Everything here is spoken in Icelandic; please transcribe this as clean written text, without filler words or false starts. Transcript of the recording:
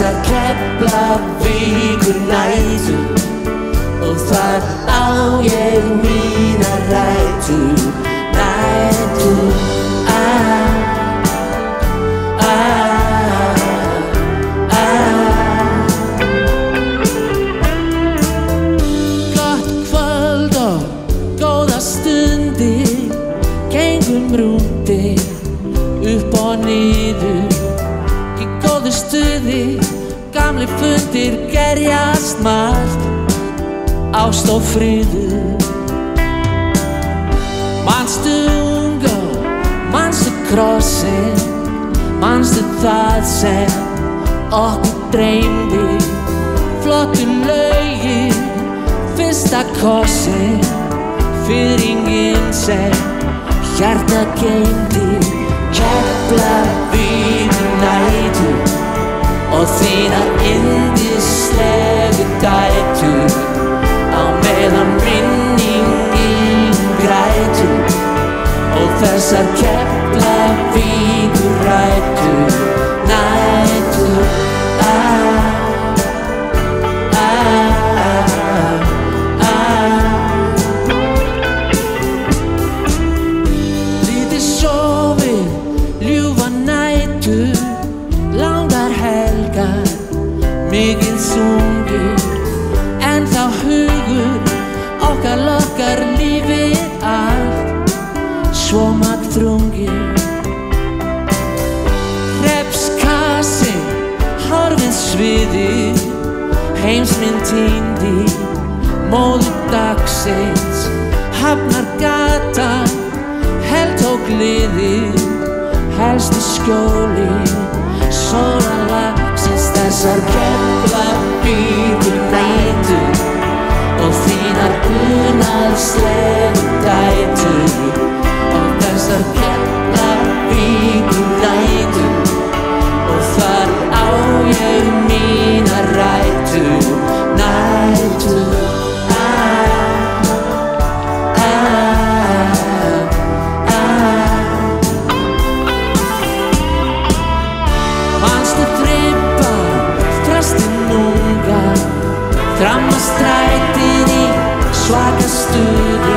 þessar Keflavíkur nætur og þar á ég mínar rætur, nætur. Gott kvöld og góða stundir, gengum rúndir upp og niður í góðu stuði, gamli fundir gerjast margt, ást og friður. Manstu unga, manstu krossin, manstu það sem okkur dreymdi, flottu lögin, fyrsta kossin, firringin sem hjarta geymdi. Keflavíkur nætur og þínar yndislegu dætur, á meðan minningin grætur og þessar Keflavíkur rætur, nætur. Lítið sofið, ljúfa nætur, langar helgar, mikið sungið, en þá hugur okkar lokkar lífið allt, svo magnþrungið. Hreppskassi, horfið sviðið, heimsmynd týndi, móður dagsins, Hafnargatan, heltók liðið, helstu skjólið, sólarlagsins. Þessar Keflavíkur nætur og þínar unaðslegu dætur, og þessar Keflavíkur nætur og þar á ég mínar rætur, nætur. Fram á strætin í svaka stuði,